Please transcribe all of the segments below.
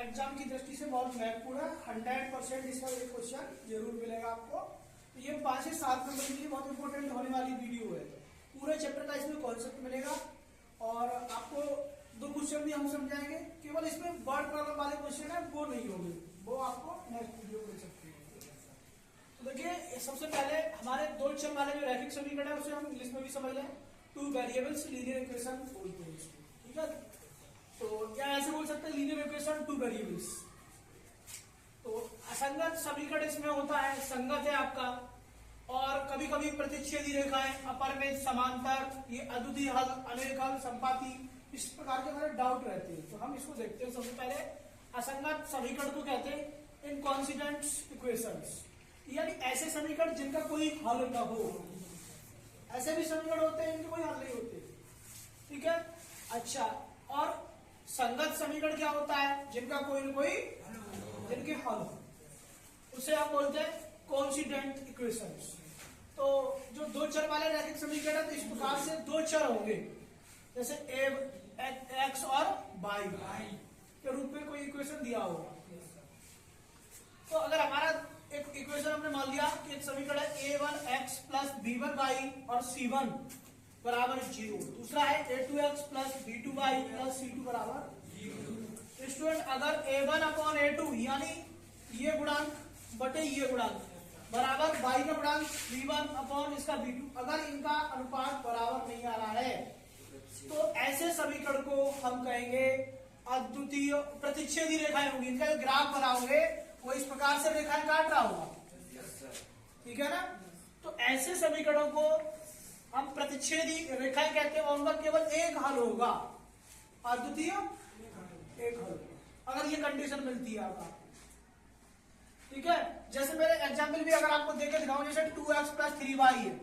Exam की दृष्टि से बहुत महत्वपूर्ण है। 100% इसका एक क्वेश्चन जरूर मिलेगा आपको। तो ये 5 से 7 नंबर के लिए बहुत इंपॉर्टेंट होने वाली वीडियो है। पूरे चैप्टर का इसमें कॉन्सेप्ट मिलेगा और आपको 2 क्वेश्चन भी हम समझाएंगे। केवल इसमें वर्ड प्रॉब्लम वाले क्वेश्चन है वो नहीं होंगे, वो आपको नेक्स्ट वीडियो मिल सकते हैं। तो देखिए सबसे पहले हमारे 2 चर वाले जो रैखिक समीकरण है उसे हम इंग्लिश में भी समझ लें। 2 वेरिएबल्स लीनियर इक्वेशन बोलते हैं इसको, ठीक है। तो क्या ऐसे बोल सकते हैं लीनियर इक्वेशन 2 वेरिएबल्स। तो असंगत समीकरण इसमें होता है, संगत है आपका, और कभी कभी प्रतिच्छेदी रेखाएं, अपर में समांतर, ये अद्वितीय हल, अनेक हल, संपाती, इस प्रकार के हमारे डाउट रहते हैं। तो हम इसको देखते हैं। सबसे पहले असंगत समीकरण को कहते हैं इनकॉन्सिस्टेंट इक्वेशंस, यानी ऐसे समीकरण जिनका कोई हल न हो। ऐसे भी समीकरण होते हैं इनके कोई हल नहीं होते, ठीक है। अच्छा, और संगत समीकरण क्या होता है? जिनका कोई न कोई जिनके हल हो, उसे हम बोलते हैं कोइंसिडेंट इक्वेशंस। तो जो 2 चर वाले रैखिक समीकरण है तो इस प्रकार से 2 चर होंगे, जैसे एक्स और वाई के रूप में कोई इक्वेशन दिया होगा। तो अगर हमारा एक इक्वेशन हमने मान लिया कि एक समीकरण है a1x प्लस b1y और c1 बराबर 0, दूसरा है a2x plus b2y plus c2 बराबर 0। स्टूडेंट, अगर a1 अपॉन a2 यानी ये गुणांक बटे ये गुणांक बराबर y का गुणांक b1 अपॉन इसका b2, अगर इनका अनुपात बराबर नहीं आ रहा है तो ऐसे समीकरण को हम कहेंगे अद्वितीय प्रतिच्छेदी रेखाएं होंगी। इनका जो ग्राफ बनाओगे वो इस प्रकार से रेखाएं काट रहा होगा, ठीक है ना। तो ऐसे समीकरणों को हम प्रतिच्छेदी रेखाएं कहते हैं और उनका केवल एक हल होगा, अद्वितीय एक हल, अगर ये कंडीशन मिलती है आपका, ठीक है। जैसे मेरे एग्जाम्पल भी अगर आपको देके दिखाऊं, जैसे 2x प्लस 3y है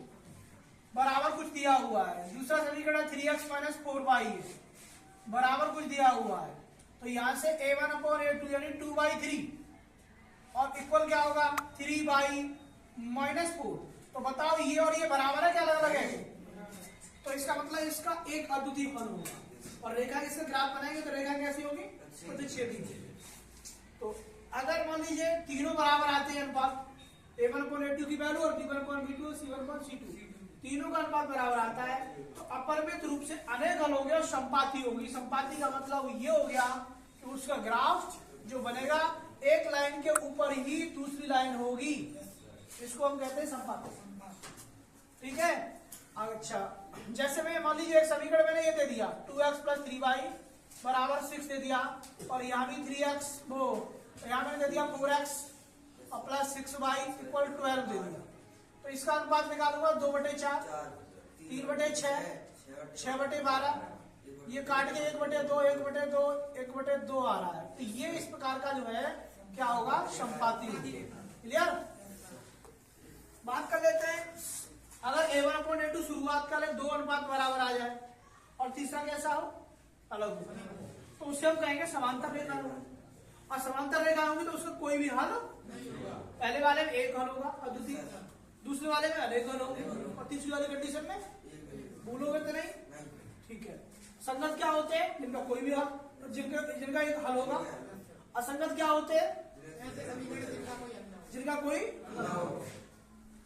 बराबर कुछ दिया हुआ है, दूसरा समीकरण 3x माइनस 4y है बराबर कुछ दिया हुआ है। तो यहां से a1 अपॉन a2 यानी 2/3 और इक्वल क्या होगा 3y माइनस 4। तो बताओ ये और ये बराबर है क्या अलग अलग है? तो इसका मतलब इसका एक अद्वितीय फल होगा। और रेखा इसका ग्राफ बनाएंगे तो रेखा कैसी होगी? प्रतिच्छेदी। तो अगर मान लीजिए तीनों बराबर आते हैं अनुपात, a1 अपॉन a2 की वैल्यू और b1 अपॉन b2 और c1 अपॉन c2, तीनों का अनुपात बराबर आता है, तो अपरिमित रूप से अनेक हल होंगे और संपाती होगी। संपाती का मतलब ये हो गया कि उसका ग्राफ जो बनेगा एक लाइन के ऊपर ही दूसरी लाइन होगी, इसको हम कहते हैं संपाती, ठीक है। अच्छा, जैसे मैं मान लीजिए एक समीकरण मैंने ये दे दिया 2x प्लस 3y बराबर 6 दे दिया, और यहाँ भी 3x वो यहाँ मैंने दे दिया 4x और प्लस 6y इक्वल 12 दे दिया। तो इसका अनुपात निकालूंगा 2/4, 3/6, 6/12, ये काट के 1/2, 1/2, 1/2 आ रहा है। तो ये इस प्रकार का जो है क्या होगा? संपाती। क्लियर? बात कर लेते हैं, अगर a1 अपॉन a2 शुरुआत का 2 अनुपात बराबर आ जाए और तीसरा कैसा हो? अलग हो, तो उससे हम कहेंगे समांतर रेखा होगी। और समांतर रेखा होगी तो उसका कोई भी हल नहीं होगा। पहले वाले में एक हल होगा अद्वितीय, दूसरे वाले में अनेक हल होंगे, और तीसरी वाले कंडीशन में भूलोगे तो नहीं, ठीक है। संगत क्या होते हैं? जिनका कोई भी हल, जिनका एक हल होगा। असंगत क्या होते हैं? जिनका कोई।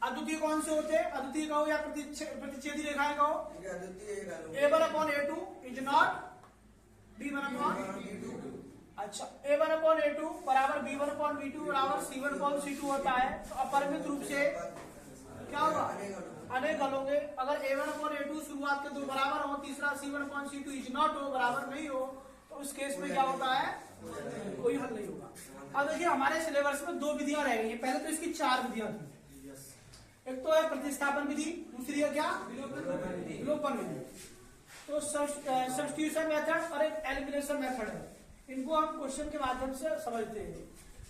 अद्वितीय कौन से होते हैं? अद्वितीय कहो या प्रतिच्छेदी रेखाएं कहो। a1 upon a2 is not b1 upon. अच्छा, a1 अपॉन a2 बराबर b1 अपॉन b2 बराबर c1 अपॉन c2 होता है। तो अपरिमित रूप से क्या होगा? अनेक हल होंगे। अगर a1 अपॉन a2 शुरुआत के 2 बराबर हो, तीसरा c1 upon c2 is not हो, बराबर नहीं हो, तो उस केस में क्या होता है? कोई हल नहीं होगा। अब देखिए हमारे सिलेबस में 2 विधियां रह गई हैं। पहले तो इसकी 4 विधियां थी। एक तो है प्रतिस्थापन विधि, दूसरी है क्या? विलोपन विधि। तो सब्स्टिट्यूशन मेथड और एक एलिमिनेशन मेथड है। इनको हम क्वेश्चन के माध्यम से समझते हैं।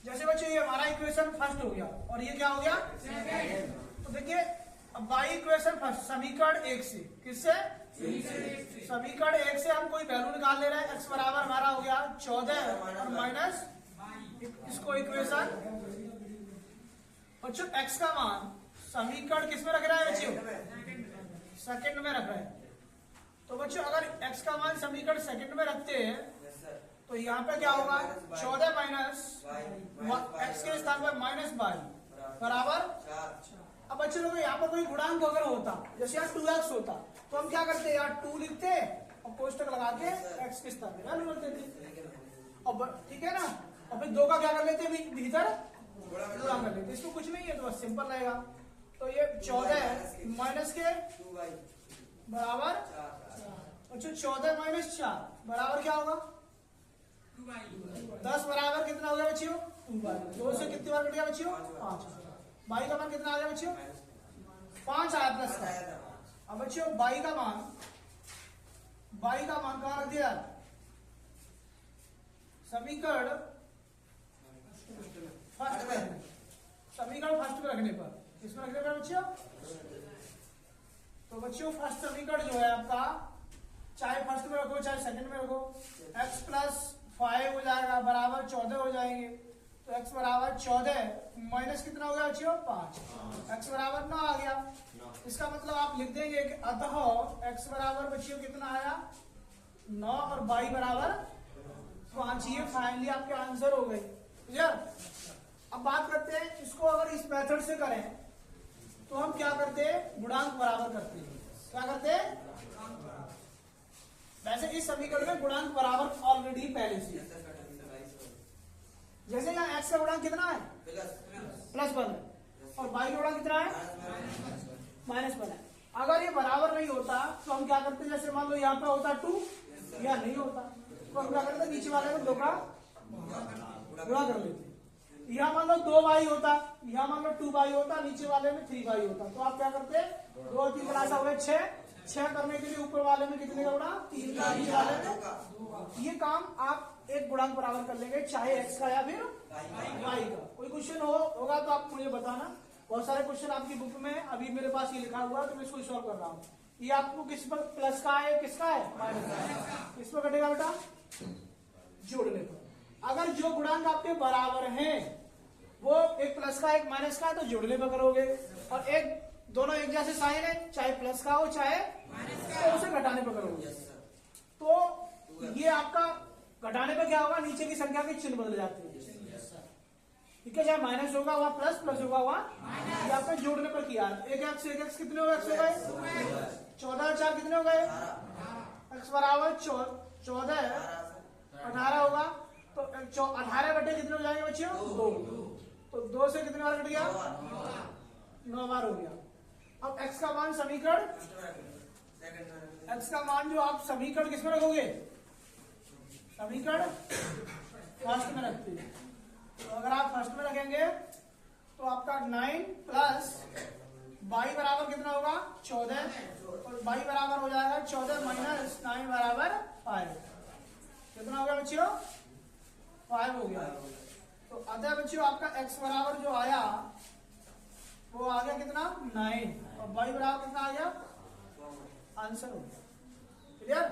जैसे बच्चों ये हमारा इक्वेशन फर्स्ट हो गया और ये क्या हो गया? तो देखिए बाई इक्वेशन फर्स्ट समीकरण 1 से, किससे? समीकरण 1 से हम कोई वैल्यू निकाल ले रहे हैं। x बराबर हमारा हो गया 14 और माइनस इसको इक्वेशन। बच्चों x का मान समीकरण किस में रख रहा है बच्चों? सेकंड में रख रहा है। तो बच्चों अगर x का मान समीकरण सेकंड में रखते हैं तो यहाँ पे क्या होगा 14 माइनस एक्स के स्थान पर माइनस बाई बराबर। अब बच्चे लोग यहाँ पर कोई गुणांक अगर होता जैसे यहाँ 2x होता तो हम क्या करते यहाँ 2 लिखते और कोष्टक लगा के x के स्थान पर वैल्यू रख देते। अब ठीक है ना, और फिर 2 का क्या कर लेते भीतर गुणा कर लेते। इसको कुछ नहीं है तो बस सिंपल रहेगा। तो ये 14 माइनस के बराबर 14 माइनस 4 बराबर क्या होगा 10 बराबर कितना हो गया बच्चियों 2 से कितनी बार कट गया बच्चियों 5। बाई का मान कितना आ गया बच्चियों 5 आया प्लस का। अब बच्चियों बाई का मान कहाँ रख दिया समीकरण फर्स्ट में रखने पर इसमें रखने पर बच्चियों। तो बच्चियों फर्स्ट समीकरण जो है आपका चाहे फर्स्ट में रखो चाहे सेकंड में रखो x प्लस 5 हो जाएगा बराबर 14 हो जाएंगे। तो x बराबर 14 माइनस कितना हो गया बच्चियों 5 x बराबर 9 आ गया। इसका मतलब आप लिख देंगे कि अतः x बराबर बच्चियों कितना आया 9 और y बराबर 5। ये फाइनली आपके आंसर हो गए क्लियर। अब बात करते हैं इसको अगर इस मेथड से करें तो हम क्या करते हैं गुणांक बराबर करते हैं। क्या करते हैं वैसे इस समीकरण में गुणांक बराबर ऑलरेडी पहले से जैसे यहाँ x का गुणांक कितना है प्लस 1 है और y का गुणांक कितना है माइनस 1 है। अगर ये बराबर नहीं होता तो हम क्या करते जैसे मान लो यहाँ पे होता 2 या नहीं होता तो हम क्या करते नीचे वाले में 2 का गुणा कर लेते। यहाँ मान लो 2y होता यहाँ मान लो 2y होता नीचे वाले में 3y होता तो आप क्या करते 2 और 3 प्लस हो गए 6 करने के लिए ऊपर वाले में कितने का गुणा 3 का नीचे वाले में। ये काम आप एक गुणांक बराबर कर लेंगे चाहे x का या फिर y का। कोई क्वेश्चन होगा तो आप मुझे बताना। बहुत सारे क्वेश्चन आपकी बुक में अभी मेरे पास ये लिखा हुआ है तो मैं इसको सॉल्व कर रहा हूँ। ये आपको किस पर प्लस का है किसका है माइनस का है किस पर कटेगा बेटा जोड़ने पर। अगर जो गुणांक आपके बराबर हैं वो एक प्लस का एक माइनस का है तो जोड़ने पर करोगे और एक दोनों एक जैसे साइन है चाहे प्लस का हो चाहे तो उसे घटाने पर करोगे। तो ये आपका घटाने पर क्या होगा नीचे की संख्या के चिन्ह बदल जाते हैं ठीक है। चाहे माइनस होगा वहां प्लस होगा वहां ये आपने जोड़ने पर किया। एक एक्स कितने हो गए 14 और 4 कितने हो गए एक्स बराबर 14 18 होगा तो 18 बटे कितने हो जाएंगे बच्चियों 2 तो 2 से कितने बार कट गया 9 बार हो गया। अब x का मान समीकरण x का मान जो आप समीकरण किसमें रखोगे समीकरण फर्स्ट में रखते हैं। तो अगर आप फर्स्ट में रखेंगे तो आपका 9 प्लस y बराबर कितना होगा 14 और y बराबर हो जाएगा 14 माइनस 9 बराबर 5 कितना हो गया बच्चियों 5 हो गया। तो अतः बच्चियों आपका x बराबर जो आया वो आ गया कितना 9 और y बराबर कितना आ गया आंसर हो गया क्लियर।